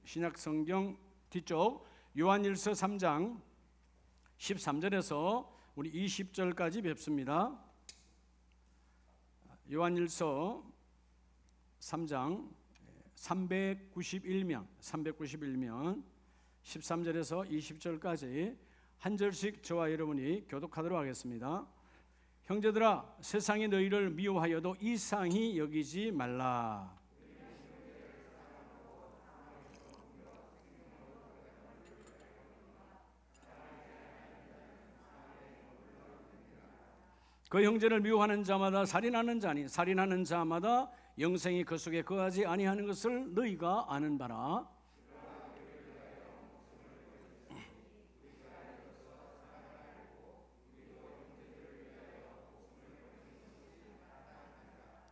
신약성경 뒤쪽 요한일서 3장 13절에서 우리 20절까지 뵙습니다. 요한일서 3장 391면 13절에서 20절까지 한 절씩 저와 여러분이 교독하도록 하겠습니다. 형제들아, 세상이 너희를 미워하여도 이상히 여기지 말라. 그 형제를 미워하는 자마다 살인하는 자니 살인하는 자마다 영생이 그 속에 거하지 아니하는 것을 너희가 아는 바라.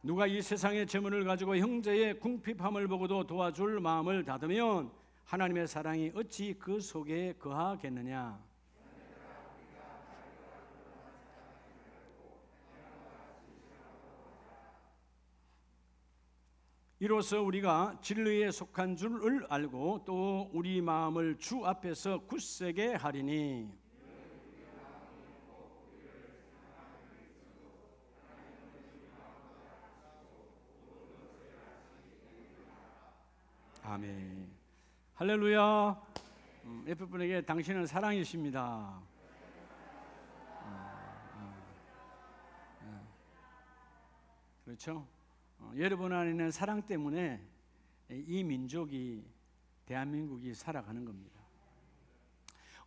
누가 이 세상의 재물을 가지고 형제의 궁핍함을 보고도 도와줄 마음을 닫으면 하나님의 사랑이 어찌 그 속에 거하겠느냐. 이로써 우리가 진리에 속한 줄을 알고 또 우리 마음을 주 앞에서 굳세게 하리니 아멘. 할렐루야. 옆에 분에게 당신은 사랑이십니다. 그렇죠? 여러분 안에 있는 사랑 때문에 이 민족이, 대한민국이 살아가는 겁니다.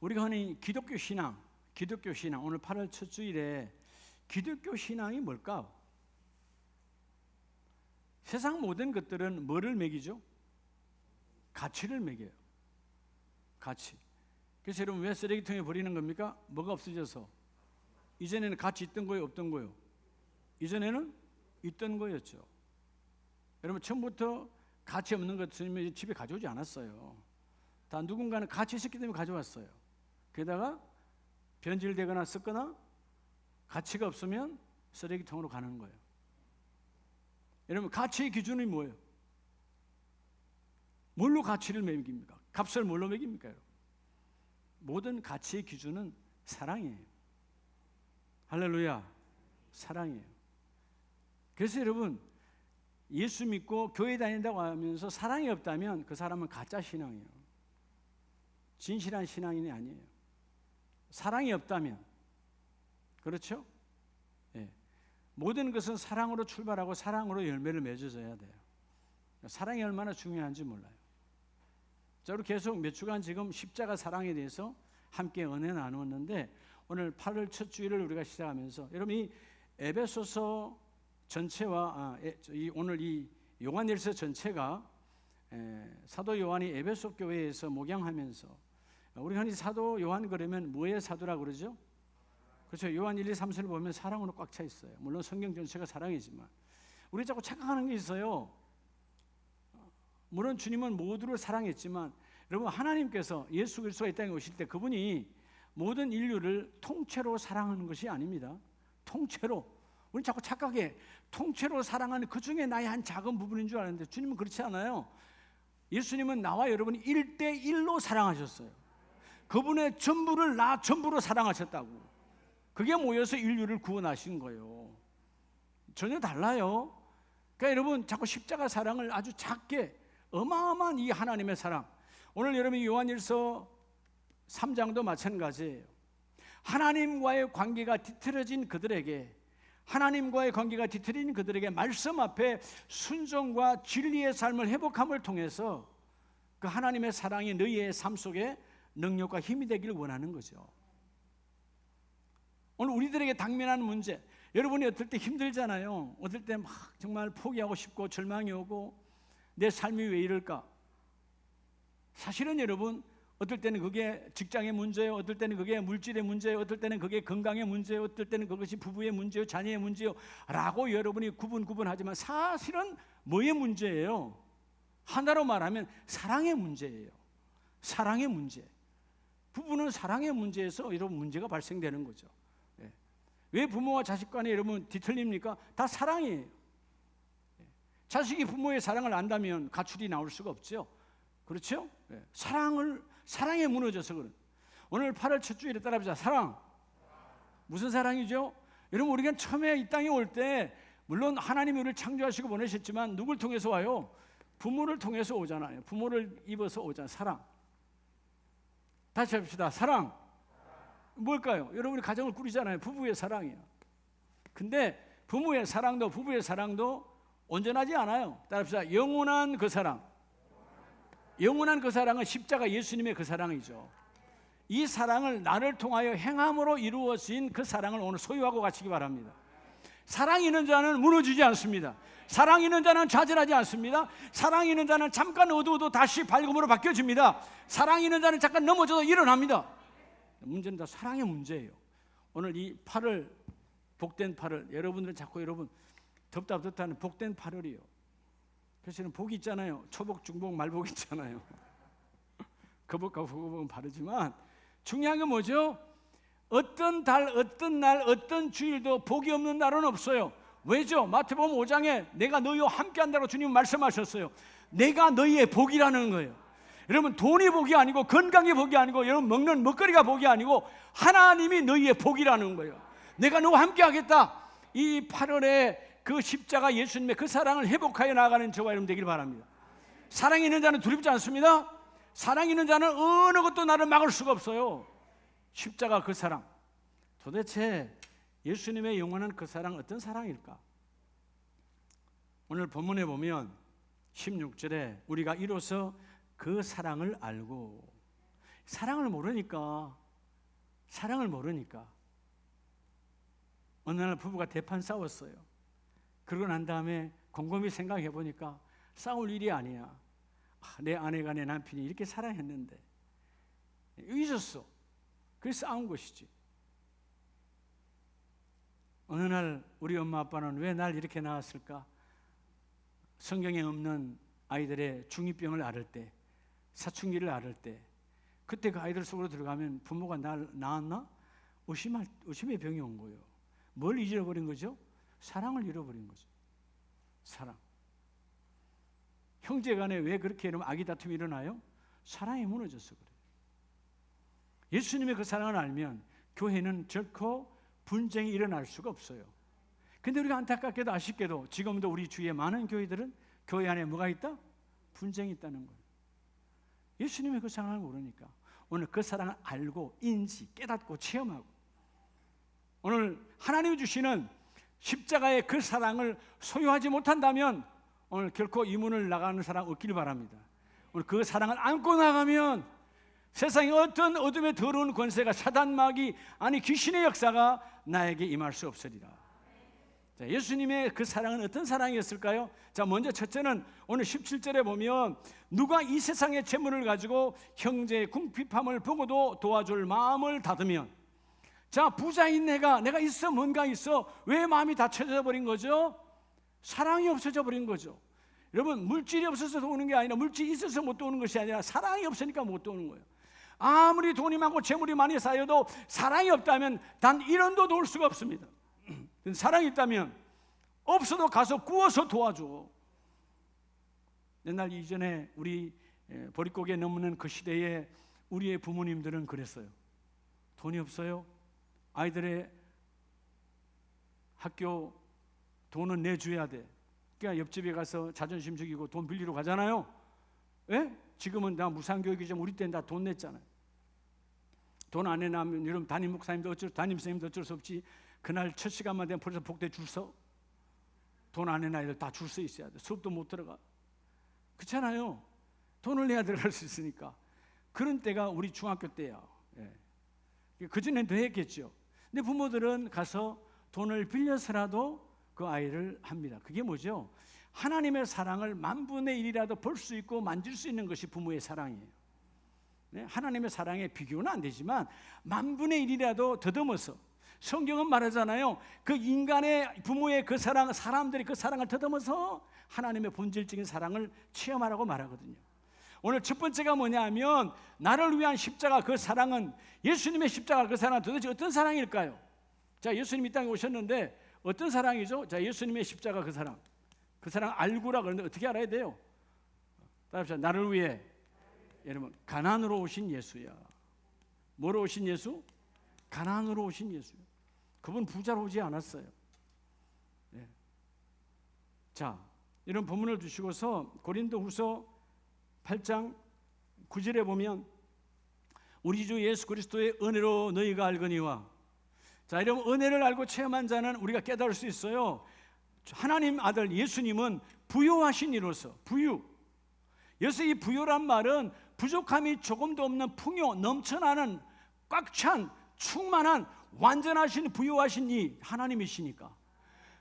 우리가 흔히 기독교 신앙 오늘 8월 첫 주일에 기독교 신앙이 뭘까? 세상 모든 것들은 뭐를 매기죠? 가치를 매겨요. 가치. 그래서 여러분 왜 쓰레기통에 버리는 겁니까? 뭐가 없어져서. 이전에는 가치 있던 거예요, 없던 거예요? 이전에는 있던 거였죠. 여러분 처음부터 가치 없는 것을 집에 가져오지 않았어요. 다 누군가는 가치 있었기 때문에 가져왔어요. 게다가 변질되거나 썩거나 가치가 없으면 쓰레기통으로 가는 거예요. 여러분 가치의 기준이 뭐예요? 뭘로 가치를 매깁니까? 값을 뭘로 매깁니까? 여러분? 모든 가치의 기준은 사랑이에요. 할렐루야. 사랑이에요. 그래서 여러분 예수 믿고 교회 다닌다고 하면서 사랑이 없다면 그 사람은 가짜 신앙이에요. 진실한 신앙인이 아니에요. 사랑이 없다면, 그렇죠? 예. 모든 것은 사랑으로 출발하고 사랑으로 열매를 맺어져야 돼요. 사랑이 얼마나 중요한지 몰라요. 자, 우리 계속 몇 주간 지금 십자가 사랑에 대해서 함께 은혜 나누었는데 오늘 8월 첫 주일을 우리가 시작하면서 여러분 이 에베소서 전체와 오늘 이 요한일서 전체가 사도 요한이 에베소 교회에서 목양하면서 우리 흔히 사도 요한 그러면 뭐의 사도라고 그러죠? 그렇죠. 요한 1, 2, 3서를 보면 사랑으로 꽉 차 있어요. 물론 성경 전체가 사랑이지만 우리 자꾸 착각하는 게 있어요. 물론 주님은 모두를 사랑했지만 여러분 하나님께서 예수 그리스도가 이 땅에 오실 때 그분이 모든 인류를 통째로 사랑하는 것이 아닙니다. 통째로. 우리 자꾸 착각해. 통째로 사랑하는 그 중에 나의 한 작은 부분인 줄 아는데 주님은 그렇지 않아요. 예수님은 나와 여러분이 1대1로 사랑하셨어요. 그분의 전부를 나 전부로 사랑하셨다고. 그게 모여서 인류를 구원하신 거예요. 전혀 달라요. 그러니까 여러분 자꾸 십자가 사랑을 아주 작게 어마어마한 이 하나님의 사랑. 오늘 여러분이 요한일서 3장도 마찬가지예요. 하나님과의 관계가 뒤틀어진 그들에게 말씀 앞에 순종과 진리의 삶을 회복함을 통해서 그 하나님의 사랑이 너희의 삶 속에 능력과 힘이 되기를 원하는 거죠. 오늘 우리들에게 당면한 문제, 여러분이 어떨 때 힘들잖아요. 어떨 때 막 정말 포기하고 싶고 절망이 오고 내 삶이 왜 이럴까? 사실은 여러분 어떨 때는 그게 직장의 문제예요. 어떨 때는 그게 물질의 문제예요. 어떨 때는 그게 건강의 문제예요. 어떨 때는 그것이 부부의 문제예요. 자녀의 문제예요. 라고 여러분이 구분하지만 사실은 뭐의 문제예요? 하나로 말하면 사랑의 문제예요. 사랑의 문제. 부부는 사랑의 문제에서 여러분 문제가 발생되는 거죠. 왜 부모와 자식 간에 여러분 뒤틀립니까? 다 사랑이에요. 자식이 부모의 사랑을 안다면 가출이 나올 수가 없죠. 그렇죠? 사랑에 무너져서 그런. 오늘 8월 첫 주일에 따라합시다. 사랑. 무슨 사랑이죠? 여러분, 우리가 처음에 이 땅에 올 때 물론 하나님이 우리를 창조하시고 보내셨지만 누굴 통해서 와요? 부모를 통해서 오잖아요. 부모를 입어서 오잖아요. 사랑. 다시 합시다. 사랑. 뭘까요? 여러분이 가정을 꾸리잖아요. 부부의 사랑이에요. 근데 부모의 사랑도 부부의 사랑도 온전하지 않아요. 따라합시다. 영원한 그 사랑. 영원한 그 사랑은 십자가 예수님의 그 사랑이죠. 이 사랑을 나를 통하여 행함으로 이루어진 그 사랑을 오늘 소유하고 가시기 바랍니다. 사랑 있는 자는 무너지지 않습니다. 사랑 있는 자는 좌절하지 않습니다. 사랑 있는 자는 잠깐 어두워도 다시 밝음으로 바뀌어집니다. 사랑 있는 자는 잠깐 넘어져도 일어납니다. 문제는 다 사랑의 문제예요. 오늘 이 8월, 복된 8월, 여러분들은 자꾸 여러분 덥다는 복된 8월이요. 그래서 복이 있잖아요. 초복, 중복, 말복 있잖아요. 거복과 후복은 바르지만 중요한 건 뭐죠? 어떤 달, 어떤 날, 어떤 주일도 복이 없는 날은 없어요. 왜죠? 마태복음 5장에 내가 너희와 함께한다고 주님 말씀하셨어요. 내가 너희의 복이라는 거예요. 여러분, 돈이 복이 아니고 건강이 복이 아니고 여러분 먹는 먹거리가 복이 아니고 하나님이 너희의 복이라는 거예요. 내가 너와 함께하겠다. 이 8월에 그 십자가 예수님의 그 사랑을 회복하여 나아가는 저와 여러분 되길 바랍니다. 사랑 있는 자는 두렵지 않습니다. 사랑 있는 자는 어느 것도 나를 막을 수가 없어요. 십자가 그 사랑, 도대체 예수님의 영원한 그 사랑 어떤 사랑일까? 오늘 본문에 보면 16절에 우리가 이로써 그 사랑을 알고, 사랑을 모르니까 어느 날 부부가 대판 싸웠어요. 그러고 난 다음에 곰곰이 생각해 보니까 싸울 일이 아니야. 내 아내가 내 남편이 이렇게 사랑했는데 잊었어. 그래서 싸운 것이지. 어느 날 우리 엄마 아빠는 왜 날 이렇게 낳았을까? 성경에 없는 아이들의 중2병을 앓을 때, 사춘기를 앓을 때, 그때 그 아이들 속으로 들어가면 부모가 날 낳았나? 의심의 병이 온 거예요. 뭘 잊어버린 거죠? 사랑을 잃어버린 거죠. 사랑. 형제간에 왜 그렇게 이러면 아기 다툼이 일어나요? 사랑이 무너져서 그래요. 예수님의 그 사랑을 알면 교회는 결코 분쟁이 일어날 수가 없어요. 근데 우리가 안타깝게도 아쉽게도 지금도 우리 주위에 많은 교회들은 교회 안에 뭐가 있다? 분쟁이 있다는 거예요. 예수님의 그 사랑을 모르니까 오늘 그 사랑을 알고 깨닫고 체험하고, 오늘 하나님이 주시는 십자가의 그 사랑을 소유하지 못한다면 오늘 결코 이 문을 나가는 사람 없기를 바랍니다. 오늘 그 사랑을 안고 나가면 세상의 어떤 어둠의 더러운 권세가, 사단마귀 아니 귀신의 역사가 나에게 임할 수 없으리라. 자, 예수님의 그 사랑은 어떤 사랑이었을까요? 자, 먼저 첫째는 오늘 17절에 보면 누가 이 세상의 재물을 가지고 형제의 궁핍함을 보고도 도와줄 마음을 닫으면, 자, 부자인 내가 있어, 뭔가 있어, 왜 마음이 닫혀져 버린 거죠? 사랑이 없어져 버린 거죠. 여러분, 물질이 없어서 도우는 게 아니라, 물질이 있어서 못 도우는 것이 아니라 사랑이 없으니까 못 도우는 거예요. 아무리 돈이 많고 재물이 많이 쌓여도 사랑이 없다면 단 1원도 도울 수가 없습니다. 사랑이 있다면 없어도 가서 구워서 도와줘. 옛날 이전에 우리 보릿고개 넘는 그 시대에 우리의 부모님들은 그랬어요. 돈이 없어요. 아이들의 학교 돈은 내줘야 돼. 그러니까 옆집에 가서 자존심 죽이고 돈 빌리러 가잖아요. 왜? 지금은 다 무상교육이지만 우리 때는 다 돈 냈잖아요. 돈 안 내면 여러분 담임 목사님도 담임선생님도 어쩔 수 없지. 그날 첫 시간만 되면 벌써 복대 줄 서. 돈 안 내는 아이들 다 줄 서 있어야 돼. 수업도 못 들어가. 그렇잖아요. 돈을 내야 들어갈 수 있으니까. 그런 때가 우리 중학교 때야. 예. 그전엔 더 했겠죠. 근데 부모들은 가서 돈을 빌려서라도 그 아이를 합니다. 그게 뭐죠? 하나님의 사랑을 1/1000,000이라도 볼 수 있고 만질 수 있는 것이 부모의 사랑이에요. 네? 하나님의 사랑에 비교는 안 되지만 1/1000,000이라도 더듬어서, 성경은 말하잖아요. 그 인간의 부모의 그 사랑, 사람들이 그 사랑을 더듬어서 하나님의 본질적인 사랑을 체험하라고 말하거든요. 오늘 첫 번째가 뭐냐면 나를 위한 십자가 그 사랑은, 예수님의 십자가 그 사랑은 도대체 어떤 사랑일까요? 자, 예수님 이 땅에 오셨는데 어떤 사랑이죠? 자, 예수님의 십자가 그 사랑 알고라 그러는데 어떻게 알아야 돼요? 따라합시다. 나를 위해 여러분, 가난으로 오신 예수야. 뭐로 오신 예수? 가난으로 오신 예수. 그분 부자로 오지 않았어요. 네. 자, 이런 본문을 두시고서 고린도후서 8장 9절에 보면 우리 주 예수 그리스도의 은혜로 너희가 알거니와. 자, 여러분, 은혜를 알고 체험한 자는 우리가 깨달을 수 있어요. 하나님 아들 예수님은 부요하신 이로서, 부유. 여기서 이 부요란 말은 부족함이 조금도 없는 풍요, 넘쳐나는 꽉 찬 충만한 완전하신 부요하신 이 하나님이시니까,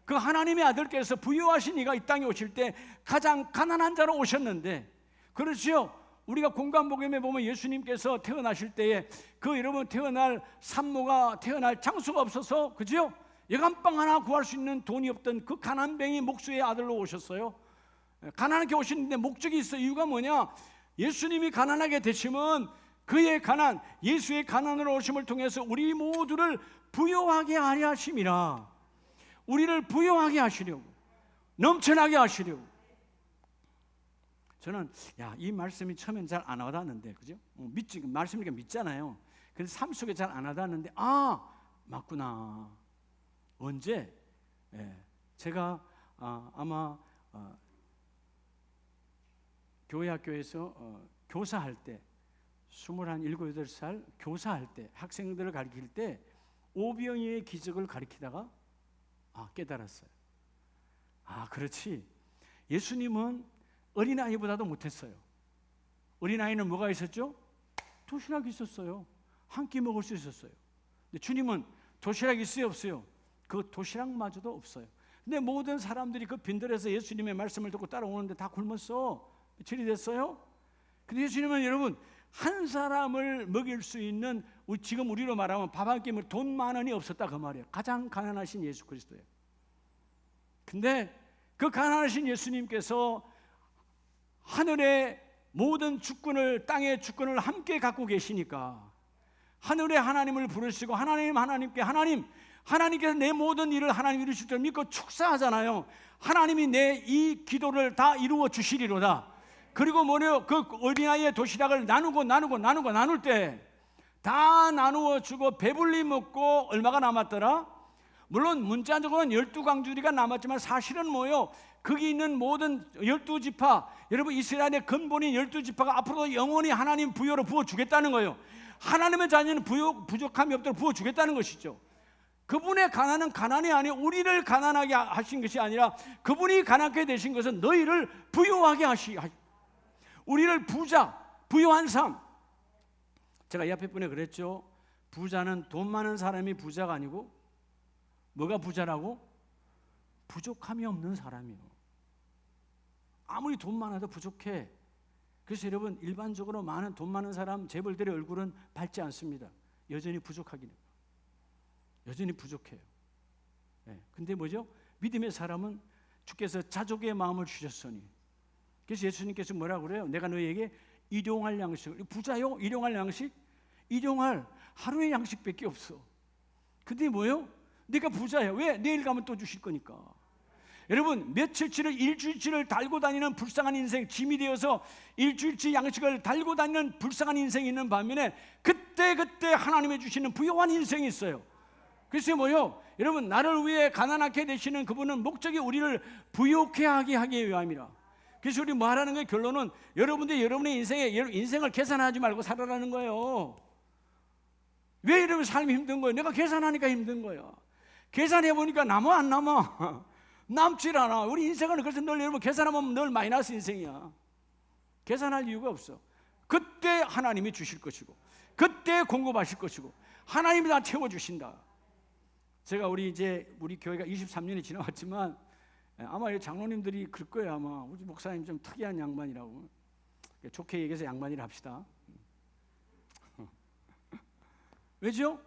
그 하나님의 아들께서 부요하신 이가 이 땅에 오실 때 가장 가난한 자로 오셨는데, 그렇죠? 우리가 공관복음에 보면 예수님께서 태어나실 때에 그 여러분 태어날 산모가 태어날 장소가 없어서, 그죠? 여간빵 하나 구할 수 있는 돈이 없던 그 가난뱅이 목수의 아들로 오셨어요. 가난하게 오시는데 목적이 있어. 이유가 뭐냐? 예수님이 가난하게 되시면 그의 가난, 예수의 가난으로 오심을 통해서 우리 모두를 부요하게 하려 하심이라. 우리를 부요하게 하시려고, 넘쳐나게 하시려고. 저는 이 말씀이 처음엔 잘 안 와닿는데, 그죠? 믿지, 말씀이니까 믿잖아요. 그래서 삶 속에 잘 안 와닿는데, 맞구나. 언제? 제가 아마 교회 학교에서 교사할 때 21, 7살 교사할 때 학생들을 가르칠 때 오병이의 기적을 가르치다가 깨달았어요. 그렇지. 예수님은 어린아이보다도 못했어요. 어린아이는 뭐가 있었죠? 도시락이 있었어요. 한 끼 먹을 수 있었어요. 근데 주님은 도시락이 있어요, 없어요? 그 도시락마저도 없어요. 근데 모든 사람들이 그 빈들에서 예수님의 말씀을 듣고 따라오는데 다 굶었어. 며칠이 됐어요? 근데 예수님은 여러분 한 사람을 먹일 수 있는, 지금 우리로 말하면 밥 한 끼면 돈 10,000원이 없었다 그 말이에요. 가장 가난하신 예수 그리스도예요. 근데 그 가난하신 예수님께서 하늘의 모든 주권을, 땅의 주권을 함께 갖고 계시니까 하늘의 하나님을 부르시고 하나님께 하나님께서 내 모든 일을 하나님 이루실 줄 믿고 축사하잖아요. 하나님이 내 이 기도를 다 이루어 주시리로다. 그리고 뭐래요? 그 어린아이의 도시락을 나눌 때 다 나누어 주고 배불리 먹고 얼마가 남았더라? 물론 문자적으로는 12광주리가 남았지만 사실은 뭐예요? 거기 있는 모든 12지파, 여러분 이스라엘의 근본인 12지파가 앞으로 영원히 하나님 부여로 부어주겠다는 거예요. 하나님의 자녀는 부족함이 없도록 부어주겠다는 것이죠. 그분의 가난은 가난이 아니에요. 우리를 가난하게 하신 것이 아니라 그분이 가난하게 되신 것은 너희를 부유하게 우리를 부유한 삶. 제가 이 앞에 분에 그랬죠. 부자는 돈 많은 사람이 부자가 아니고 뭐가 부자라고? 부족함이 없는 사람이요. 아무리 돈 많아도 부족해. 그래서 여러분 일반적으로 돈 많은 사람 재벌들의 얼굴은 밝지 않습니다. 여전히 부족하긴 해요. 여전히 부족해요. 근데 뭐죠? 믿음의 사람은 주께서 자족의 마음을 주셨으니. 그래서 예수님께서 뭐라고 그래요? 내가 너희에게 일용할 양식을, 부자요? 일용할 양식? 일용할 하루의 양식밖에 없어. 근데 뭐요? 네가 부자야. 왜? 내일 가면 또 주실 거니까. 여러분 며칠치를 일주일치를 달고 다니는 불쌍한 인생, 짐이 되어서 일주일치 양식을 달고 다니는 불쌍한 인생이 있는 반면에 그때 하나님이 주시는 부유한 인생이 있어요. 그래서 뭐요? 여러분 나를 위해 가난하게 되시는 그분은 목적이 우리를 부유케 하기 위함이라. 그래서 우리 뭐 하라는 거예요? 결론은 여러분들이 여러분의 인생을 계산하지 말고 살아라는 거예요. 왜 이러면 삶이 힘든 거예요? 내가 계산하니까 힘든 거야. 계산해보니까 남아 안 남아? 남질 않아. 우리 인생은 그래서 늘 여러분 계산하면 늘 마이너스 인생이야. 계산할 이유가 없어. 그때 하나님이 주실 것이고 그때 공급하실 것이고 하나님이 다 채워주신다. 제가 우리 교회가 23년이 지나왔지만 아마 장로님들이 그럴 거예요. 아마 우리 목사님 좀 특이한 양반이라고. 좋게 얘기해서 양반이라 합시다. 왜죠?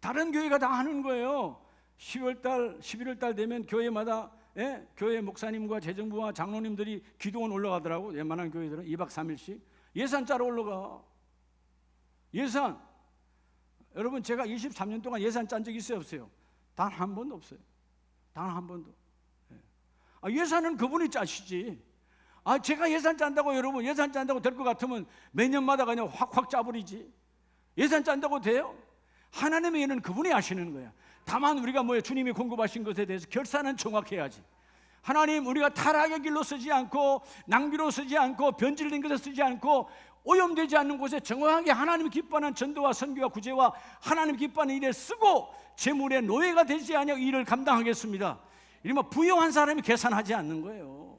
다른 교회가 다 하는 거예요. 10월달, 11월달 되면 교회마다 교회 목사님과 재정부와 장로님들이 기도원 올라가더라고. 웬만한 교회들은 2박 3일씩 예산 짜러 올라가. 예산. 여러분 제가 23년 동안 예산 짠 적 있어요, 없어요? 단 한 번도 없어요. 단 한 번도. 예산은 그분이 짜시지. 제가 예산 짠다고 여러분 예산 짠다고 될 것 같으면 매년마다 그냥 확확 짜버리지. 예산 짠다고 돼요? 하나님의 일은 그분이 하시는 거야. 다만 우리가 주님이 공급하신 것에 대해서 결산은 정확해야지. 하나님, 우리가 타락의 길로 쓰지 않고 낭비로 쓰지 않고 변질된 것에 쓰지 않고 오염되지 않는 곳에 정확하게 하나님 기뻐하는 전도와 선교와 구제와 하나님 기뻐하는 일에 쓰고 재물의 노예가 되지 않으려 일을 감당하겠습니다. 이러면 부유한 사람이 계산하지 않는 거예요.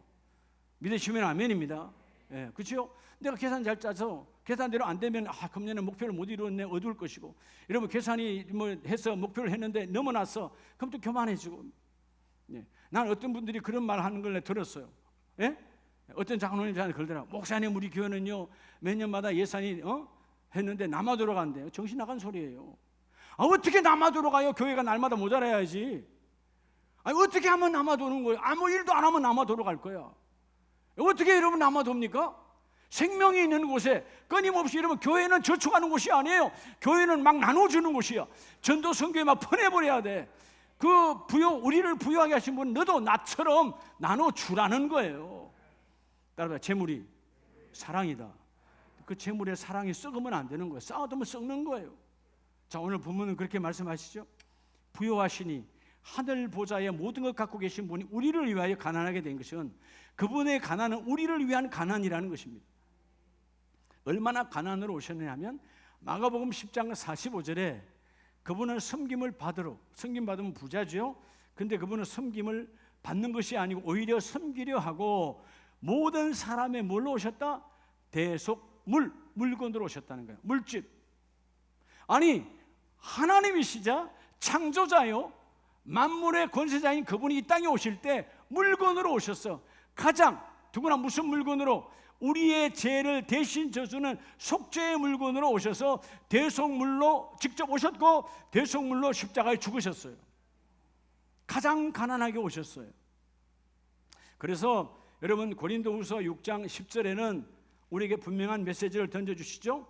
믿으시면 아멘입니다. 예, 그렇죠? 내가 계산 잘 짜서 계산대로 안 되면 금년에 목표를 못 이루었네, 어두울 것이고, 여러분 계산이 해서 목표를 했는데 넘어났어, 그럼 또 교만해지고. 예. 난 어떤 분들이 그런 말 하는 걸 들었어요. 예? 어떤 장로님 저한테 그러더라. 목사님, 우리 교회는요 몇 년마다 예산이 했는데 남아 돌아간대요. 정신 나간 소리예요. 어떻게 남아 돌아가요? 교회가 날마다 모자라야지. 어떻게 하면 남아 도는 거예요? 아무 일도 안 하면 남아 돌아갈 거야. 어떻게 여러분 남아 돕니까? 생명이 있는 곳에 끊임없이, 여러분 교회는 저축하는 곳이 아니에요. 교회는 막 나눠주는 곳이야. 전도 선교에 막 퍼내버려야 돼. 우리를 부유하게 하신 분, 너도 나처럼 나눠주라는 거예요. 따라서 재물이 사랑이다. 그 재물의 사랑이 썩으면 안 되는 거예요. 쌓아두면 썩는 거예요. 자, 오늘 본문은 그렇게 말씀하시죠. 부요하시니 하늘 보좌에 모든 것 갖고 계신 분이 우리를 위하여 가난하게 된 것은 그분의 가난은 우리를 위한 가난이라는 것입니다. 얼마나 가난으로 오셨느냐면 마가복음 10장 45절에 그분은 섬김을 받으러, 섬김 받으면 부자죠. 근데 그분은 섬김을 받는 것이 아니고 오히려 섬기려 하고 모든 사람의 뭘로 오셨다? 대속물, 물건으로 오셨다는 거예요. 물질. 아니, 하나님이시자 창조자요, 만물의 권세자인 그분이 이 땅에 오실 때 물건으로 오셨어. 가장 누구나 무슨 물건으로? 우리의 죄를 대신 져주는 속죄의 물건으로 오셔서 대속물로 직접 오셨고 대속물로 십자가에 죽으셨어요. 가장 가난하게 오셨어요. 그래서 여러분 고린도후서 6장 10절에는 우리에게 분명한 메시지를 던져주시죠.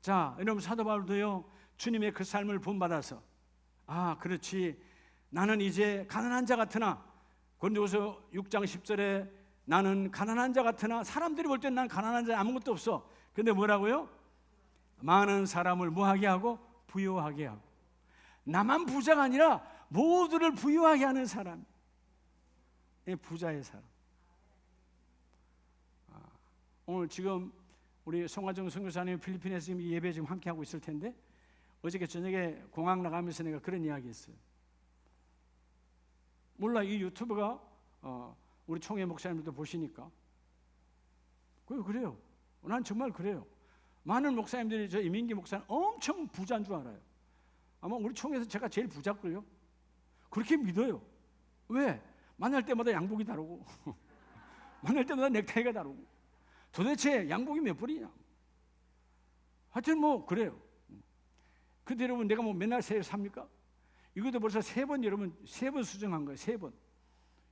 자, 여러분 사도 바울도요 주님의 그 삶을 본받아서 그렇지, 나는 이제 가난한 자 같으나, 고린도후서 6장 10절에 나는 가난한 자 같으나, 사람들이 볼 때는 난 가난한 자 아무것도 없어. 근데 뭐라고요? 많은 사람을 뭐하게 하고? 부유하게 하고. 나만 부자가 아니라 모두를 부유하게 하는 사람, 부자의 사람. 오늘 지금 우리 송화정 선교사님 필리핀에서 지금 이 예배 지금 함께 하고 있을 텐데, 어저께 저녁에 공항 나가면서 내가 그런 이야기 했어요. 몰라, 이 유튜브가 우리 총회 목사님들도 보시니까 그래요. 난 정말 그래요. 많은 목사님들이, 저 이민기 목사님 엄청 부자인 줄 알아요. 아마 우리 총회에서 제가 제일 부자걸요. 그렇게 믿어요. 왜? 만날 때마다 양복이 다르고 만날 때마다 넥타이가 다르고, 도대체 양복이 몇 벌이냐. 하여튼 그래요. 근데 여러분, 내가 맨날 새해 삽니까? 이것도 벌써 3번, 여러분 3번 수정한 거예요. 3번.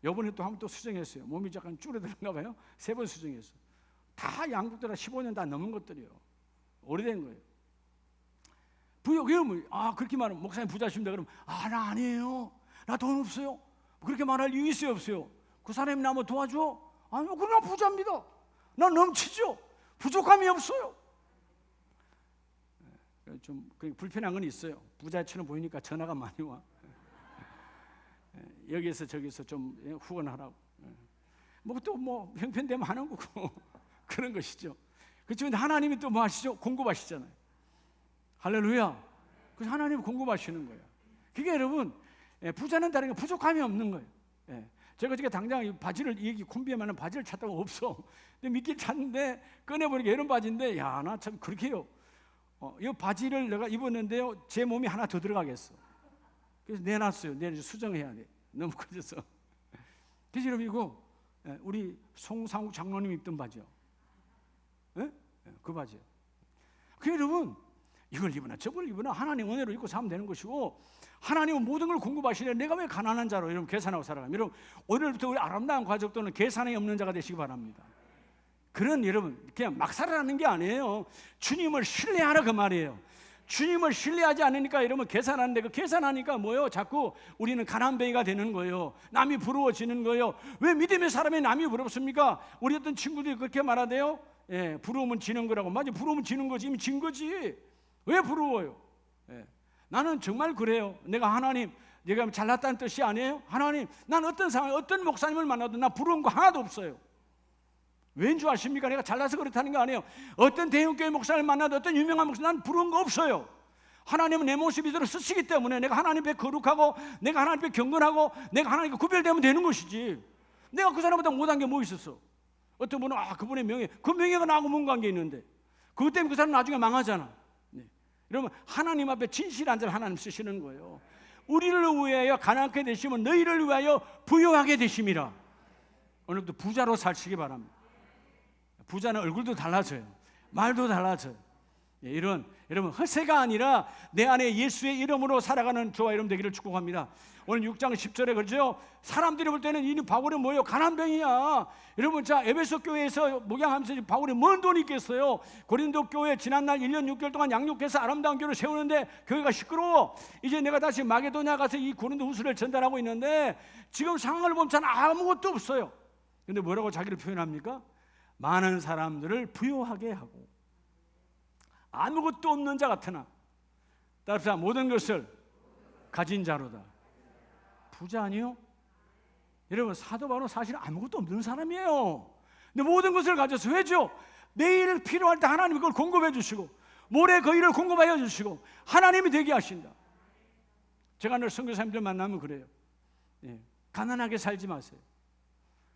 이번에 또 한번 또 수정했어요. 몸이 약간 줄어드는가 봐요. 3번 수정했어요. 다 양국들 15년 다 넘은 것들이에요. 오래된 거예요. 그러면 그렇게 말하면 목사님 부자십니다. 그러면 나 아니에요. 나 돈 없어요. 그렇게 말할 이유 있어요, 없어요? 그 사람이 나 도와줘? 아니요, 그럼 나 부자입니다. 나 넘치죠. 부족함이 없어요. 좀 불편한 건 있어요. 부자처럼 보이니까 전화가 많이 와. 여기서 저기서 좀 후원하라고. 또 형편되면 하는 거고 그런 것이죠. 그렇지만 하나님이 또 뭐 하시죠? 공급하시잖아요. 할렐루야. 그래서 하나님이 공급하시는 거예요. 그게 여러분, 부자는 다른 게 부족함이 없는 거예요. 제가 어저께 당장 바지를, 이 콤비에만은 바지를 찾다가 없어. 근데 믿길 찾는데 꺼내보니까 이런 바지인데, 나 참 그렇게 해요. 이 바지를 내가 입었는데요, 제 몸이 하나 더 들어가겠어. 그래서 내놨어요. 내일 수정해야 돼. 너무 커져서. 그래서 여러분, 이거 우리 송상욱 장로님 입던 바지요. 그 바지요. 그 여러분, 이걸 입으나 저걸 입으나 하나님 은혜로 입고 살면 되는 것이고, 하나님은 모든 걸 공급하시네. 내가 왜 가난한 자로 여러분 계산하고 살아가면, 여러분 오늘부터 우리 아름다운 가족들은 계산이 없는 자가 되시기 바랍니다. 그런 여러분 그냥 막 살아가는 게 아니에요. 주님을 신뢰하라 그 말이에요. 주님을 신뢰하지 않으니까 이러면 계산하는데 그 계산하니까 뭐요? 자꾸 우리는 가난뱅이가 되는 거예요. 남이 부러워지는 거예요. 왜 믿음의 사람이 남이 부럽습니까? 우리 어떤 친구들이 그렇게 말하대요. 예, 부러우면 지는 거라고. 맞아, 부러우면 지는 거지. 이미 진 거지. 왜 부러워요? 예, 나는 정말 그래요. 내가 잘났다는 뜻이 아니에요. 하나님, 난 어떤 상황, 어떤 목사님을 만나도 나 부러운 거 하나도 없어요. 왠 줄 아십니까? 내가 잘나서 그렇다는 게 아니에요. 어떤 대형교회 목사를 만나도 어떤 유명한 목사, 난 부러운 거 없어요. 하나님은 내 모습 이대로 쓰시기 때문에 내가 하나님 앞에 거룩하고 내가 하나님 앞에 경건하고 내가 하나님과 구별되면 되는 것이지. 내가 그 사람보다 못한 게 뭐 있었어? 어떤 분은 그분의 명예, 그 명예가 나하고 뭔 관계 있는데 그것 때문에 그 사람 나중에 망하잖아. 네. 여러분, 하나님 앞에 진실한 자를 하나님 쓰시는 거예요. 우리를 위하여 가난하게 되시면 너희를 위하여 부유하게 되심이라. 오늘도 부자로 사시기 바랍니다. 부자는 얼굴도 달라져요. 말도 달라져요. 이런 여러분 허세가 아니라 내 안에 예수의 이름으로 살아가는 저와 여러분 되기를 축복합니다. 오늘 6장 10절에 그러죠. 사람들이 볼 때는 이 바울은 뭐예요? 가난뱅이야. 여러분, 자, 에베소 교회에서 목양하면서 바울이 뭔 돈이 있겠어요? 고린도 교회 지난날 1년 6개월 동안 양육해서 아름다운 교회를 세우는데 교회가 시끄러워. 이제 내가 다시 마게도냐 가서 이 고린도 후서를 전달하고 있는데 지금 상황을 보면 참 아무것도 없어요. 근데 뭐라고 자기를 표현합니까? 많은 사람들을 부유하게 하고 아무것도 없는 자 같으나 따라서 모든 것을 가진 자로다. 부자 아니요? 여러분, 사도 바울은 사실 아무것도 없는 사람이에요. 근데 모든 것을 가져서 왜죠? 내일 필요할 때 하나님이 그걸 공급해 주시고 모래 그 일을 공급하여 주시고 하나님이 되게 하신다. 제가 늘 선교사님들 만나면 그래요. 가난하게 살지 마세요.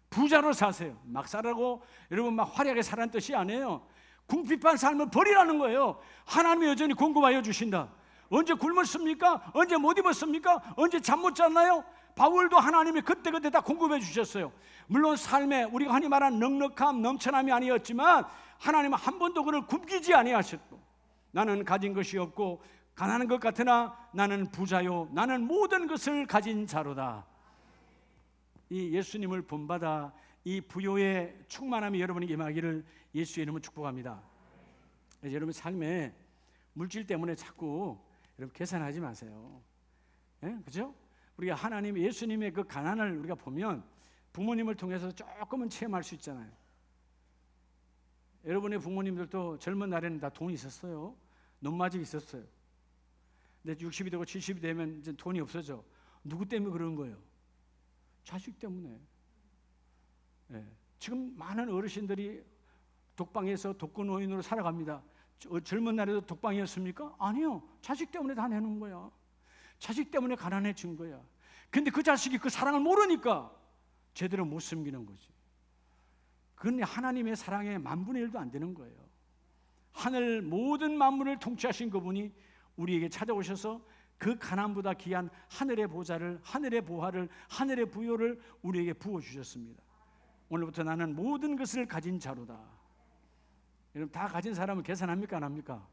부자로 사세요. 막 살라고 여러분 막 화려하게 살라는 뜻이 아니에요. 궁핍한 삶을 버리라는 거예요. 하나님이 여전히 공급하여 주신다. 언제 굶었습니까? 언제 못 입었습니까? 언제 잠 못 잤나요? 바울도 하나님이 그때그때 다 공급해 주셨어요. 물론 삶에 우리가 흔히 말하는 넉넉함, 넘쳐남이 아니었지만 하나님은 한 번도 그를 굶기지 아니하셨고 나는 가진 것이 없고 가난한 것 같으나 나는 부자요 나는 모든 것을 가진 자로다. 이 예수님을 본받아 이 부요의 충만함이 여러분에게 임하기를 예수의 이름으로 축복합니다. 그래서 여러분 삶에 물질 때문에 자꾸 여러분 계산하지 마세요. 그죠? 우리가 하나님 예수님의 그 가난을 우리가 보면 부모님을 통해서 조금은 체험할 수 있잖아요. 여러분의 부모님들도 젊은 날에는 다 돈이 있었어요. 논마저 있었어요. 근데 60이 되고 70이 되면 이제 돈이 없어져. 누구 때문에 그런 거예요? 자식 때문에. 지금 많은 어르신들이 독방에서 독거노인으로 살아갑니다. 젊은 날에도 독방이었습니까? 아니요. 자식 때문에 다 내놓은 거야. 자식 때문에 가난해진 거야. 근데 그 자식이 그 사랑을 모르니까 제대로 못 섬기는 거지. 그건 하나님의 사랑의 만분의 1도 안 되는 거예요. 하늘 모든 만물을 통치하신 그분이 우리에게 찾아오셔서 그 가난보다 귀한 하늘의 보좌를, 하늘의 보화를, 하늘의 부요를 우리에게 부어주셨습니다. 오늘부터 나는 모든 것을 가진 자로다. 여러분 다 가진 사람은 계산합니까? 안 합니까?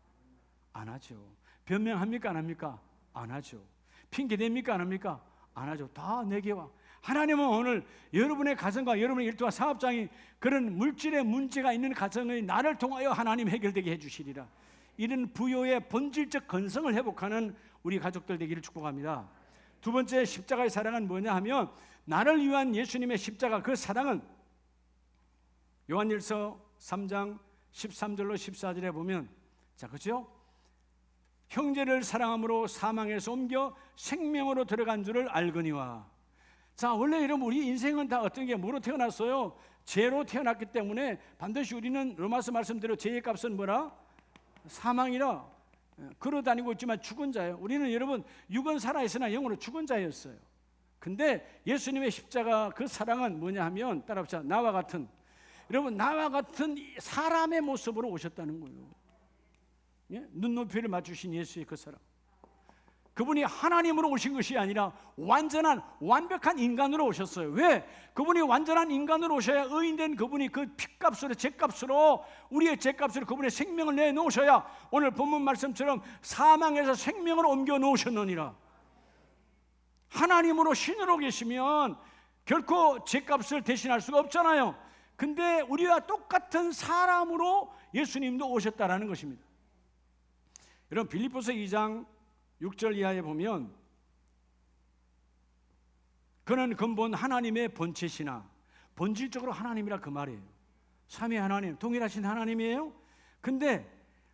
안 하죠. 변명합니까? 안 합니까? 안 하죠. 핑계댑니까? 안 합니까? 안 하죠. 다 내게 와. 하나님은 오늘 여러분의 가정과 여러분의 일터와 사업장이 그런 물질의 문제가 있는 가정의 나를 통하여 하나님 해결되게 해주시리라. 이런 부요의 본질적 건성을 회복하는 우리 가족들 되기를 축복합니다. 두 번째 십자가의 사랑은 뭐냐 하면 나를 위한 예수님의 십자가 그 사랑은 요한일서 3장 13절로 14절에 보면 자 그렇죠? 형제를 사랑함으로 사망에서 옮겨 생명으로 들어간 줄을 알거니와. 자 원래 여러분 우리 인생은 다 어떤 게 뭐로 태어났어요? 죄로 태어났기 때문에 반드시 우리는 로마서 말씀대로 죄의 값은 뭐라? 사망이라 걸어다니고 있지만 죽은 자예요. 우리는 여러분 육은 살아있으나 영으로 죽은 자였어요. 근데 예수님의 십자가 그 사랑은 뭐냐 하면 따라합시다. 나와 같은 여러분 나와 같은 사람의 모습으로 오셨다는 거예요. 예? 눈높이를 맞추신 예수의 그 사랑. 그분이 하나님으로 오신 것이 아니라 완전한 완벽한 인간으로 오셨어요. 왜? 그분이 완전한 인간으로 오셔야 의인된 그분이 그 피값으로 죄값으로 우리의 죄값으로 그분의 생명을 내놓으셔야 오늘 본문 말씀처럼 사망에서 생명을 옮겨 놓으셨느니라. 하나님으로 신으로 계시면 결코 죄값을 대신할 수가 없잖아요. 근데 우리와 똑같은 사람으로 예수님도 오셨다라는 것입니다. 여러분 빌립보서 2장 6절 이하에 보면 그는 근본 하나님의 본체시나, 본질적으로 하나님이라 그 말이에요. 삼위 하나님, 동일하신 하나님이에요. 근데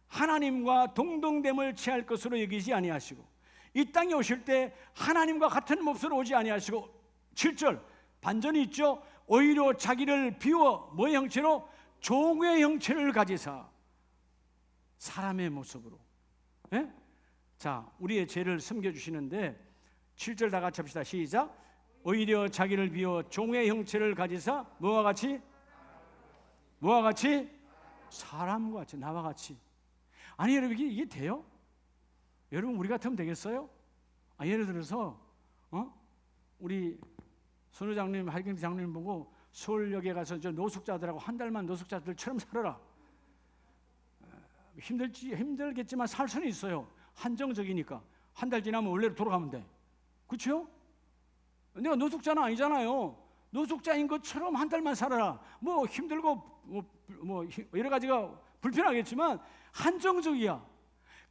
하나님과 동등됨을 취할 것으로 여기지 아니하시고 이 땅에 오실 때 하나님과 같은 몹으로 오지 아니하시고 7절 반전이 있죠. 오히려 자기를 비워 뭐의 형체로? 종의 형체를 가지사 사람의 모습으로. 예? 자, 우리의 죄를 섬겨주시는데 7절 다 같이 합시다. 시작. 오히려 자기를 비워 종의 형체를 가지사 뭐와 같이? 뭐와 같이? 사람과 같이, 나와 같이. 아니 여러분 이게 돼요? 여러분 우리 같으면 되겠어요? 예를 들어서 우리 손 회장님, 할경 장님 보고 서울역에 가서 저 노숙자들하고 한 달만 노숙자들처럼 살아라. 힘들겠지만 살 수는 있어요. 한정적이니까. 한 달 지나면 원래로 돌아가면 돼. 그렇죠? 내가 노숙자는 아니잖아요. 노숙자인 것처럼 한 달만 살아라. 뭐 힘들고 뭐 여러 가지가 불편하겠지만 한정적이야.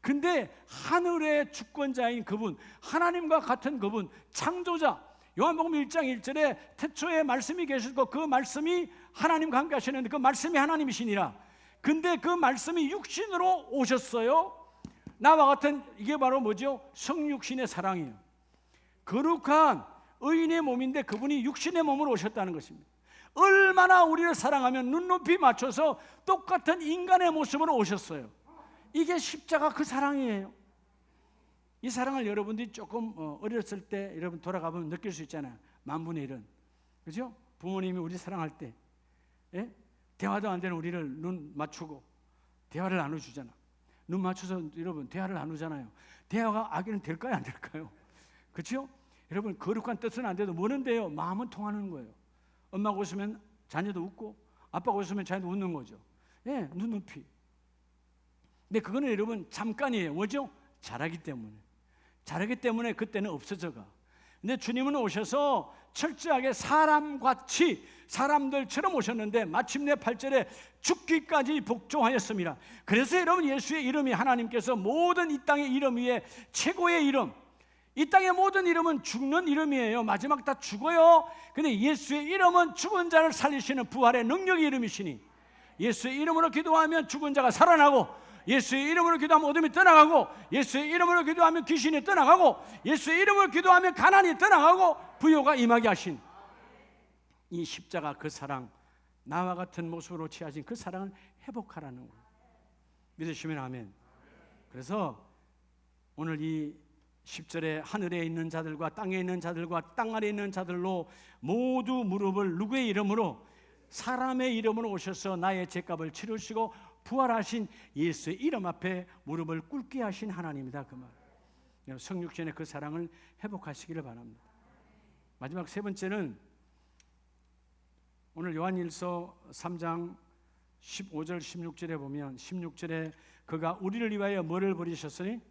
근데 하늘의 주권자인 그분, 하나님과 같은 그분, 창조자, 요한복음 1장 1절에 태초에 말씀이 계시고 그 말씀이 하나님과 함께 하시는데 그 말씀이 하나님이시니라. 근데 그 말씀이 육신으로 오셨어요. 나와 같은, 이게 바로 뭐죠? 성육신의 사랑이에요. 거룩한 의인의 몸인데 그분이 육신의 몸으로 오셨다는 것입니다. 얼마나 우리를 사랑하면 눈높이 맞춰서 똑같은 인간의 모습으로 오셨어요. 이게 십자가 그 사랑이에요. 이 사랑을 여러분들이 조금 어렸을 때 여러분 돌아가보면 느낄 수 있잖아요. 만분의 일은. 그죠? 부모님이 우리 사랑할 때 대화도 안 되는 우리를 눈 맞추고 대화를 나눠주잖아. 눈 맞춰서 여러분 대화를 나누잖아요. 대화가 악에는 될까요? 안 될까요? 그렇죠? 여러분 거룩한 뜻은 안 돼도 뭐는 돼요? 마음은 통하는 거예요. 엄마가 웃으면 자녀도 웃고 아빠가 웃으면 자녀도 웃는 거죠. 눈높이. 근데 그거는 여러분 잠깐이에요. 뭐죠? 잘하기 때문에. 잘하기 때문에 그때는 없어져가. 근데 주님은 오셔서 철저하게 사람같이 사람들처럼 오셨는데 마침내 8절에 죽기까지 복종하였습니다. 그래서 여러분 예수의 이름이 하나님께서 모든 이 땅의 이름 위에 최고의 이름, 이 땅의 모든 이름은 죽는 이름이에요. 마지막 다 죽어요. 근데 예수의 이름은 죽은 자를 살리시는 부활의 능력의 이름이시니 예수의 이름으로 기도하면 죽은 자가 살아나고 예수의 이름으로 기도하면 어둠이 떠나가고 예수의 이름으로 기도하면 귀신이 떠나가고 예수의 이름으로 기도하면 가난이 떠나가고 부요가 임하게 하신 이 십자가 그 사랑, 나와 같은 모습으로 취하신 그 사랑을 회복하라는 거예요. 믿으시면 아멘. 그래서 오늘 이 10절에 하늘에 있는 자들과 땅에 있는 자들과 땅 아래에 있는 자들로 모두 무릎을 누구의 이름으로? 사람의 이름으로 오셔서 나의 죄값을 치르시고 부활하신 예수의 이름 앞에 무릎을 꿇게 하신 하나님이다 그 말. 성육신의 그 사랑을 회복하시기를 바랍니다. 마지막 세 번째는 오늘 요한일서 3장 15절 16절에 보면 16절에 그가 우리를 위하여 뭐를 버리셨으니?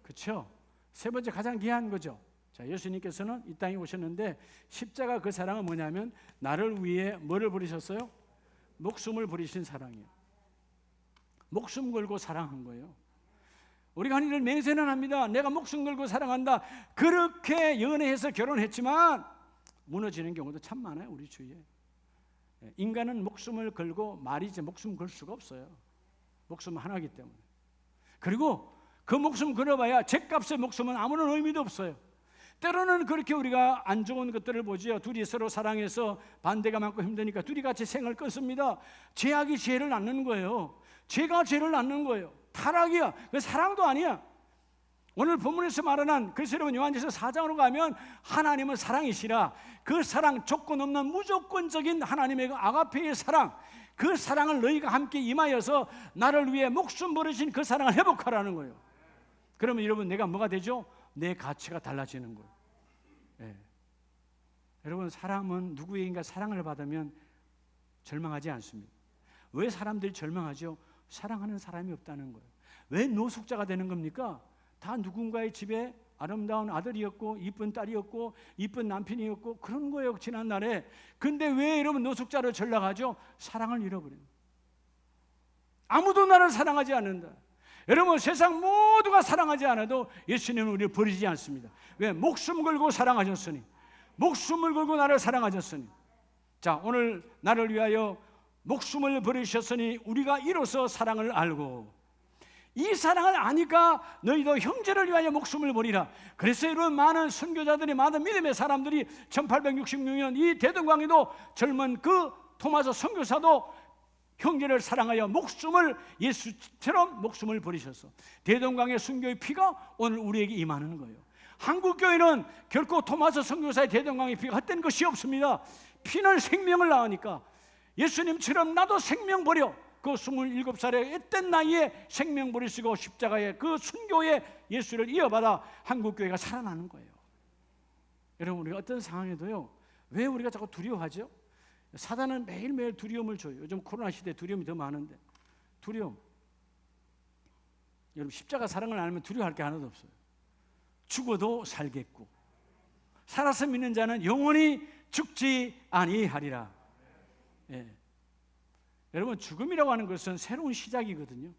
그렇죠? 세 번째 가장 귀한 거죠. 자, 예수님께서는 이 땅에 오셨는데 십자가 그 사랑은 뭐냐면 나를 위해 뭐를 버리셨어요? 목숨을 버리신 사랑이에요. 목숨 걸고 사랑한 거예요. 우리가 흔히들 맹세는 합니다. 내가 목숨 걸고 사랑한다. 그렇게 연애해서 결혼했지만 무너지는 경우도 참 많아요. 우리 주위에. 인간은 목숨을 걸고 말이지 목숨 걸 수가 없어요. 목숨 하나이기 때문에. 그리고 그 목숨 걸어봐야 죗값의 목숨은 아무런 의미도 없어요. 때로는 그렇게 우리가 안 좋은 것들을 보지요. 둘이 서로 사랑해서 반대가 많고 힘드니까 둘이 같이 생을 끊습니다. 죄악이 죄를 낳는 거예요. 죄가 죄를 낳는 거예요. 타락이야. 그 사랑도 아니야. 오늘 본문에서 말하는 그래서 여러분 요한일서 4장으로 가면 하나님은 사랑이시라. 그 사랑 조건 없는 무조건적인 하나님의 그 아가페의 사랑, 그 사랑을 너희가 함께 임하여서 나를 위해 목숨 버리신 그 사랑을 회복하라는 거예요. 그러면 여러분 내가 뭐가 되죠? 내 가치가 달라지는 거예요. 여러분 사람은 누구에게인가 사랑을 받으면 절망하지 않습니다. 왜 사람들이 절망하죠? 사랑하는 사람이 없다는 거예요. 왜 노숙자가 되는 겁니까? 다 누군가의 집에 아름다운 아들이었고 이쁜 딸이었고 이쁜 남편이었고 그런 거예요 지난날에. 근데 왜 여러분 노숙자로 전락하죠? 사랑을 잃어버린 거예요. 아무도 나를 사랑하지 않는다. 여러분, 세상 모두가 사랑하지 않아도 예수님은 우리를 버리지 않습니다. 왜? 목숨 걸고 사랑하셨으니, 목숨을 걸고 나를 사랑하셨으니. 자, 오늘 나를 위하여 목숨을 버리셨으니 우리가 이로써 사랑을 알고, 이 사랑을 아니까 너희도 형제를 위하여 목숨을 버리라. 그래서 이런 많은 선교자들이, 많은 믿음의 사람들이 1866년 이 대동강에도 젊은 그 토마스 선교사도 형제를 사랑하여 목숨을, 예수처럼 목숨을 버리셨어. 대동강의 순교의 피가 오늘 우리에게 임하는 거예요. 한국교회는 결코 토마스 선교사의 대동강의 피가 헛된 것이 없습니다. 피는 생명을 낳으니까 예수님처럼 나도 생명 버려, 그 27살의 앳된 나이에 생명 버리시고 십자가의 그 순교의 예수를 이어받아 한국교회가 살아나는 거예요. 여러분, 우리가 어떤 상황에도요, 왜 우리가 자꾸 두려워하죠? 사단은 매일매일 두려움을 줘요. 요즘 코로나 시대에 두려움이 더 많은데, 두려움. 여러분, 십자가 사랑을 안 하면 두려워할 게 하나도 없어요. 죽어도 살겠고 살아서 믿는 자는 영원히 죽지 아니하리라. 예. 여러분, 죽음이라고 하는 것은 새로운 시작이거든요.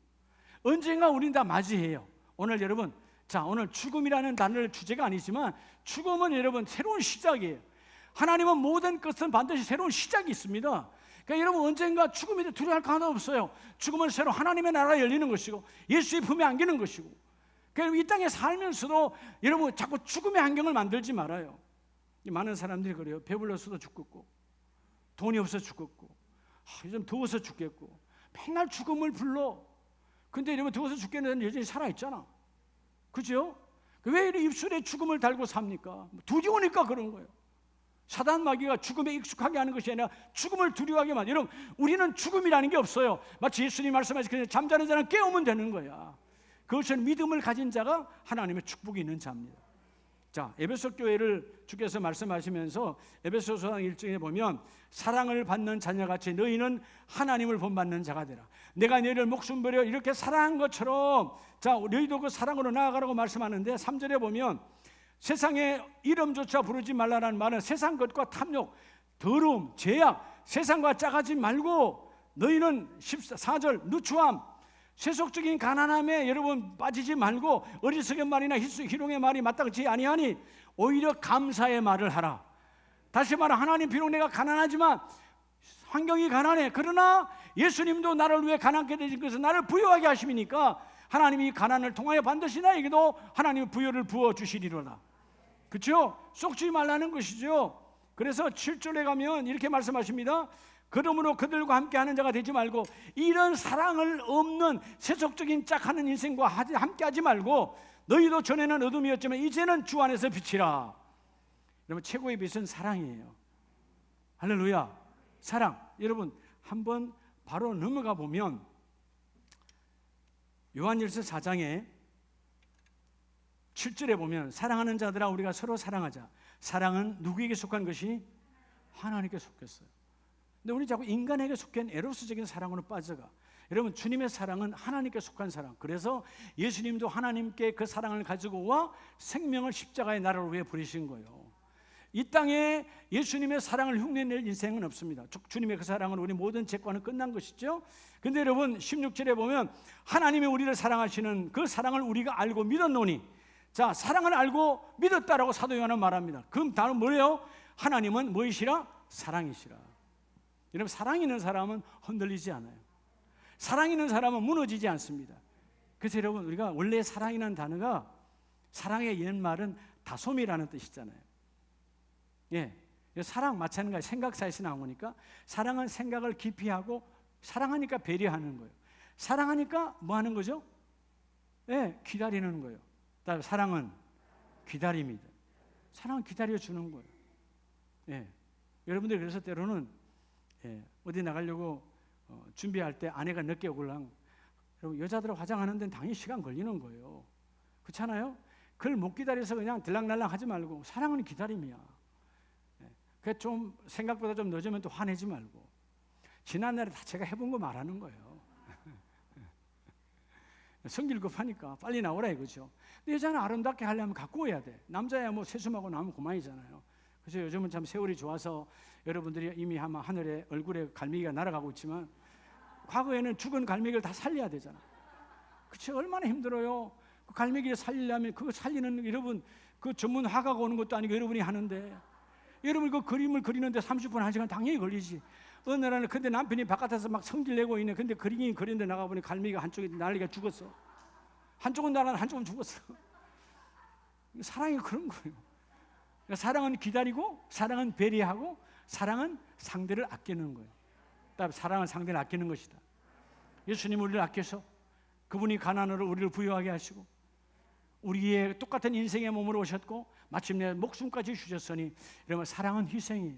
언젠가 우리는 다 맞이해요. 오늘 여러분, 자, 오늘 죽음이라는 단어를 주제가 아니지만 죽음은 여러분 새로운 시작이에요. 하나님은 모든 것은 반드시 새로운 시작이 있습니다. 그러니까 여러분, 언젠가 죽음에 대해 두려워할 거 하나 없어요. 죽음은 새로 하나님의 나라가 열리는 것이고 예수의 품에 안기는 것이고. 그러니까 이 땅에 살면서도 여러분 자꾸 죽음의 환경을 만들지 말아요. 많은 사람들이 그래요. 배불러서도 죽겠고, 돈이 없어 죽겠고, 요즘 더워서 죽겠고, 맨날 죽음을 불러. 근데 여러분, 더워서 죽겠는 여전히 살아있잖아. 그죠? 왜 이리 입술에 죽음을 달고 삽니까? 두려우니까 그런 거예요. 사단 마귀가 죽음에 익숙하게 하는 것이 아니라 죽음을 두려워하게 만들어요. 여러분, 우리는 죽음이라는 게 없어요. 마치 예수님 말씀하신 잠자는 자는 깨우면 되는 거야. 그것은 믿음을 가진 자가 하나님의 축복이 있는 자입니다. 자, 에베소 교회를 주께서 말씀하시면서 에베소서 1장에 보면 사랑을 받는 자녀같이 너희는 하나님을 본받는 자가 되라. 내가 너희를 목숨 버려 이렇게 사랑한 것처럼, 자, 너희도 그 사랑으로 나아가라고 말씀하는데 3절에 보면 세상의 이름조차 부르지 말라는 말은 세상 것과 탐욕, 더러움, 죄악, 세상과 짝하지 말고 너희는 14절 누추함, 세속적인 가난함에 여러분 빠지지 말고 어리석은 말이나 희롱의 말이 마땅치 아니하니 오히려 감사의 말을 하라. 다시 말해, 하나님, 비록 내가 가난하지만 환경이 가난해. 그러나 예수님도 나를 위해 가난하게 되신 것은 나를 부유하게 하심이니까 하나님이 가난을 통하여 반드시 나에게도 하나님의 부여를 부어주시리로다. 그렇죠? 쏙지 말라는 것이죠. 그래서 7절에 가면 이렇게 말씀하십니다. 그러므로 그들과 함께하는 자가 되지 말고 이런 사랑을 없는 세속적인 짝하는 인생과 함께하지 말고 너희도 전에는 어둠이었지만 이제는 주 안에서 빛이라. 여러분, 최고의 빛은 사랑이에요. 할렐루야. 사랑. 여러분, 한번 바로 넘어가 보면 요한일서 4장에 7절에 보면 사랑하는 자들아 우리가 서로 사랑하자. 사랑은 누구에게 속한 것이? 하나님께 속했어요. 근데 우리 자꾸 인간에게 속한 에로스적인 사랑으로 빠져가. 여러분, 주님의 사랑은 하나님께 속한 사랑. 그래서 예수님도 하나님께 그 사랑을 가지고 와 생명을 십자가의 나라를 위해 버리신 거예요. 이 땅에 예수님의 사랑을 흉내낼 인생은 없습니다. 주님의 그 사랑은 우리 모든 죄과는 끝난 것이죠. 근데 여러분, 16절에 보면 하나님이 우리를 사랑하시는 그 사랑을 우리가 알고 믿었노니, 자, 사랑을 알고 믿었다라고 사도 요한은 말합니다. 그럼 다른 뭐예요? 하나님은 무엇이라? 사랑이시라. 여러분, 사랑 있는 사람은 흔들리지 않아요. 사랑 있는 사람은 무너지지 않습니다. 그래서 여러분, 우리가 원래 사랑이라는 단어가, 사랑의 옛말은 다솜이라는 뜻이잖아요. 예, 사랑 마찬가지, 생각사에서 나온 거니까 사랑은 생각을 깊이 하고, 사랑하니까 배려하는 거예요. 사랑하니까 뭐 하는 거죠? 예, 기다리는 거예요. 그다음에 사랑은 기다립니다. 사랑은 기다려주는 거예요. 예, 여러분들 그래서 때로는 어디 나가려고 준비할 때 아내가 늦게 오려면, 여러분, 여자들은 화장하는 데는 당연히 시간 걸리는 거예요. 그렇잖아요? 그걸 못 기다려서 그냥 들락날락 하지 말고, 사랑은 기다림이야. 그 좀 생각보다 좀 늦으면 또 화내지 말고, 지난날에 다 제가 해본 거 말하는 거예요. 성질 급하니까 빨리 나오라 이거죠. 근데 여자는 아름답게 하려면 갖고 오야 돼. 남자야 뭐 세수하고 나오면 그만이잖아요. 그래서 요즘은 참 세월이 좋아서 여러분들이 이미 아마 하늘에 얼굴에 갈매기가 날아가고 있지만, 과거에는 죽은 갈매기를 다 살려야 되잖아. 그치? 얼마나 힘들어요. 그 갈매기를 살리려면 그거 살리는 여러분 그 전문 화가가 오는 것도 아니고 여러분이 하는데, 여러분 그 그림을 그리는데 30분 1시간 당연히 걸리지. 어느 날은 근데 남편이 바깥에서 막 성질 내고 있네. 근데 그림이 그리는데 나가보니 갈매기가 한쪽에 난리가 죽었어. 한쪽은 날아가 한쪽은 죽었어. 사랑이 그런 거예요. 그러니까 사랑은 기다리고, 사랑은 배려하고, 사랑은 상대를 아끼는 거예요. 사랑은 상대를 아끼는 것이다. 예수님 우리를 아껴서 그분이 가난으로 우리를 부유하게 하시고 우리의 똑같은 인생의 몸으로 오셨고 마침내 목숨까지 주셨으니, 여러분 사랑은 희생이에요.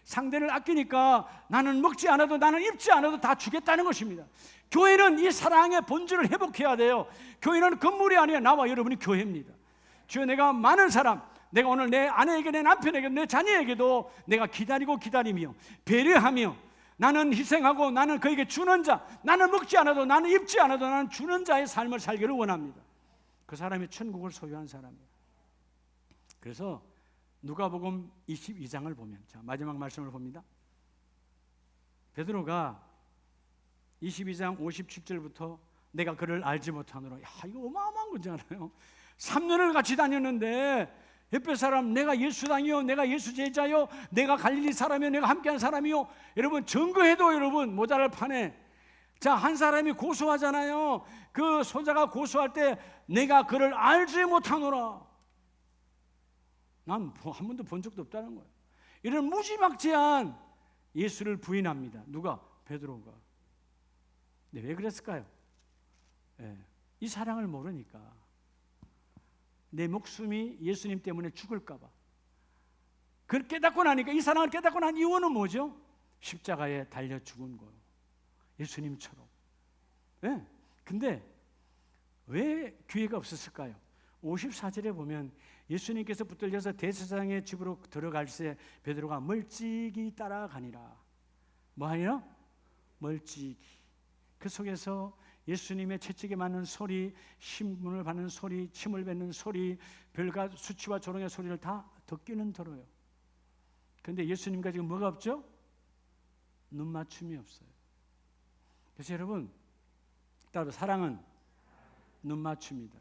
상대를 아끼니까 나는 먹지 않아도 나는 입지 않아도 다 주겠다는 것입니다. 교회는 이 사랑의 본질을 회복해야 돼요. 교회는 건물이 아니라 나와 여러분이 교회입니다. 주여, 내가 많은 사람, 내가 오늘 내 아내에게, 내 남편에게, 내 자녀에게도 내가 기다리고 기다리며 배려하며 나는 희생하고 나는 그에게 주는 자, 나는 먹지 않아도 나는 입지 않아도 나는 주는 자의 삶을 살기를 원합니다. 그 사람이 천국을 소유한 사람이에요. 그래서 누가복음 22장을 보면, 자 마지막 말씀을 봅니다. 베드로가 22장 57절부터 내가 그를 알지 못하노라. 야, 이거 어마어마한 거잖아요. 3년을 같이 다녔는데 옆에 사람, 내가 예수당이요, 내가 예수 제자요, 내가 갈릴리 사람이요, 내가 함께한 사람이요. 여러분 증거해도 여러분 모자랄 판에, 자 한 사람이 고소하잖아요. 그 소자가 고소할 때 내가 그를 알지 못하노라. 난 한 번도 본 적도 없다는 거예요. 이런 무지막지한 예수를 부인합니다. 누가? 베드로가. 네, 왜 그랬을까요? 네, 이 사랑을 모르니까. 내 목숨이 예수님 때문에 죽을까 봐. 그걸 깨닫고 나니까, 이 사랑을 깨닫고 난 이유는 뭐죠? 십자가에 달려 죽은 거예요. 예수님처럼. 네. 근데 왜 기회가 없었을까요? 54절에 보면 예수님께서 붙들려서 대제사장의 집으로 들어갈 때 베드로가 멀찍이 따라가니라. 뭐하니라? 멀찍이. 그 속에서 예수님의 채찍에 맞는 소리, 신문을 받는 소리, 침을 뱉는 소리, 별과 수치와 조롱의 소리를 다 듣기는 들어요. 그런데 예수님과 지금 뭐가 없죠? 눈 맞춤이 없어요. 그래서 여러분, 따로 사랑은 눈 맞춤이다.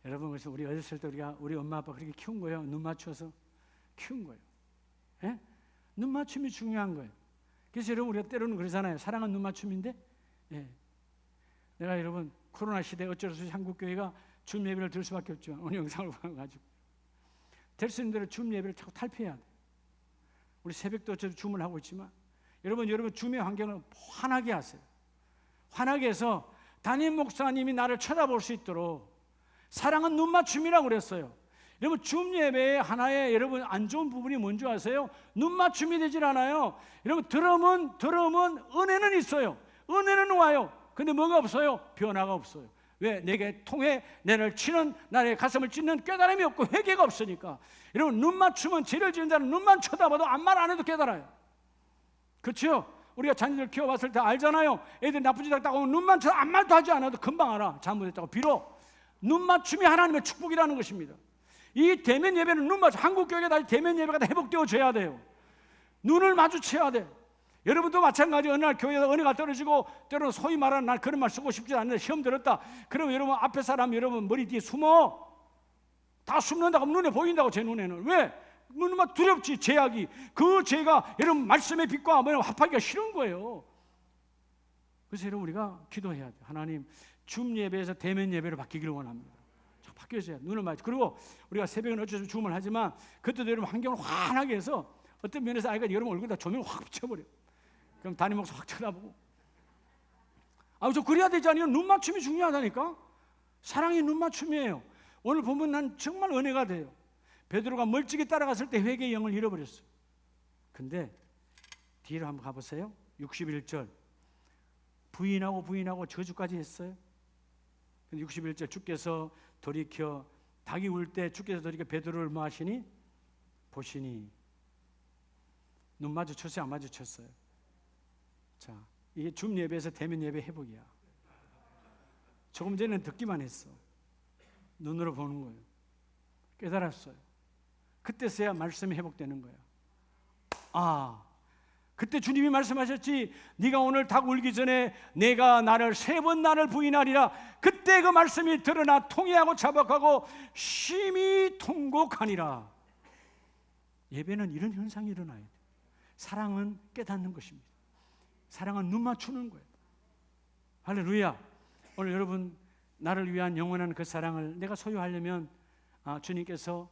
여러분, 그래서 우리 어렸을 때 우리 엄마 아빠 그렇게 키운 거예요. 눈 맞춰서 키운 거예요. 예? 눈 맞춤이 중요한 거예요. 그래서 여러분, 우리가 때로는 그러잖아요. 사랑은 눈 맞춤인데, 예. 내가 여러분 코로나 시대에 어쩔 수 없이 한국 교회가 줌 예배를 들 수밖에 없지만, 오늘 영상을 봐가지고 될 수 있는 대로 줌 예배를 자꾸 탈피해야 돼. 우리 새벽도 어차피 줌을 하고 있지만, 여러분 줌의 환경을 환하게 하세요. 환하게 해서 담임 목사님이 나를 쳐다볼 수 있도록. 사랑은 눈 맞춤이라고 그랬어요. 여러분 줌 예배의 하나의 여러분 안 좋은 부분이 뭔지 아세요? 눈 맞춤이 되질 않아요. 여러분 들으면 은혜는 있어요. 은혜는 와요. 근데 뭐가 없어요? 변화가 없어요. 왜? 내게 통해 나를 치는, 나의 가슴을 찢는 깨달음이 없고 회개가 없으니까. 여러분 눈 맞춤은, 죄를 지은 자는 눈만 쳐다봐도 아무 말 안 해도 깨달아요. 그렇죠? 우리가 자녀들 키워봤을 때 알잖아요. 애들 나쁜 짓 딱 하고 눈만 쳐도 아무 말도 하지 않아도 금방 알아. 잘못했다고. 비록 눈 맞춤이 하나님의 축복이라는 것입니다. 이 대면 예배는 눈 맞춤. 한국 교회가 다시 대면 예배가 다 회복되어져야 돼요. 눈을 마주쳐야 돼. 여러분도 마찬가지. 어느 날 교회에서 은혜가 떨어지고, 때로는 소위 말하는, 난 그런 말 쓰고 싶지 않는데 시험 들었다. 그럼 여러분 앞에 사람 여러분 머리 뒤에 숨어. 다 숨는다고 눈에 보인다고. 제 눈에는. 왜? 눈만 두렵지. 죄악이. 그 죄가 여러분 말씀의 빛과 합하기가 싫은 거예요. 그래서 여러분 우리가 기도해야 돼요. 하나님, 줌 예배에서 대면 예배로 바뀌기를 원합니다. 바뀌어져야 눈을 맞지. 그리고 우리가 새벽은 어쩔 수 없이 줌을 하지만 그때도 여러분 환경을 환하게 해서, 어떤 면에서 아이가 여러분 얼굴에다 조명을 확 비춰버려. 그럼 담임 목사 확 쳐다보고. 저 그래야 되지 않아요? 눈 맞춤이 중요하다니까. 사랑이 눈 맞춤이에요. 오늘 보면 난 정말 은혜가 돼요. 베드로가 멀찍이 따라갔을 때 회개의 영을 잃어버렸어요. 근데 뒤로 한번 가보세요. 61절. 부인하고 저주까지 했어요. 61절, 주께서 돌이켜, 닭이 울 때 주께서 돌이켜 베드로를 뭐 하시니? 보시니. 눈 마주쳤어요? 안 마주쳤어요? 자, 이게 줌 예배에서 대면 예배 회복이야. 조금 전에는 듣기만 했어. 눈으로 보는 거예요. 깨달았어요. 그때서야 말씀이 회복되는 거예요. 그때 주님이 말씀하셨지, 네가 오늘 닭 울기 전에 내가 나를 3번 나를 부인하리라. 그때 그 말씀이 드러나 통회하고 자박하고 심히 통곡하니라. 예배는 이런 현상이 일어나야 돼요. 사랑은 깨닫는 것입니다. 사랑은 눈 맞추는 거예요. 할렐루야. 오늘 여러분, 나를 위한 영원한 그 사랑을 내가 소유하려면 주님께서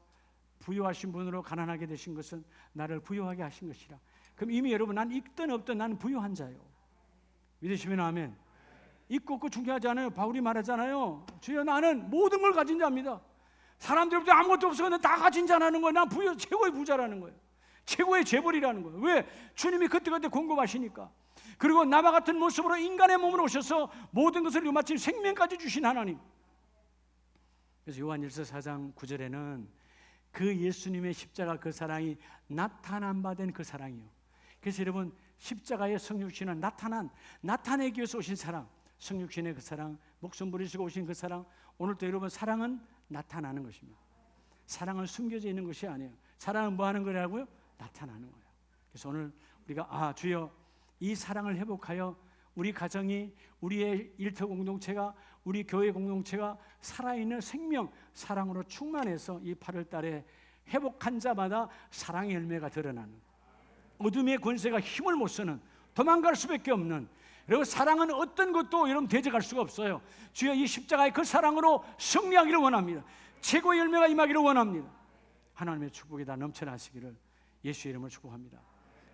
부유하신 분으로 가난하게 되신 것은 나를 부유하게 하신 것이라. 그럼 이미 여러분, 난 있든 없든 나는 부유한 자요. 믿으시면 아멘. 있고 없고 중요하지 않아요. 바울이 말하잖아요. 주여, 나는 모든 걸 가진 자입니다. 사람들부터 아무것도 없어. 근데 다 가진 자라는 거예요. 난 부유, 최고의 부자라는 거예요. 최고의 재벌이라는 거예요. 왜? 주님이 그때그때 공급하시니까. 그리고 나와 같은 모습으로 인간의 몸으로 오셔서 모든 것을 마침 생명까지 주신 하나님. 그래서 요한일서 4장 9절에는 그 예수님의 십자가 그 사랑이 나타난 바 된 그 사랑이요. 그래서 여러분, 십자가의 성육신은 나타내기 위해서 오신 사랑, 성육신의 그 사랑, 목숨 부리시고 오신 그 사랑. 오늘도 여러분, 사랑은 나타나는 것입니다. 사랑은 숨겨져 있는 것이 아니에요. 사랑은 뭐 하는 거라고요? 나타나는 거예요. 그래서 오늘 우리가 주여, 이 사랑을 회복하여 우리 가정이, 우리의 일터 공동체가, 우리 교회 공동체가 살아있는 생명, 사랑으로 충만해서 이 8월 달에 회복한 자마다 사랑의 열매가 드러나는, 어둠의 권세가 힘을 못 쓰는, 도망갈 수밖에 없는, 그리고 사랑은 어떤 것도 여러분 대적할 수가 없어요. 주여, 이 십자가의 그 사랑으로 승리하기를 원합니다. 최고의 열매가 임하기를 원합니다. 하나님의 축복이 다 넘쳐나시기를 예수의 이름으로 축복합니다.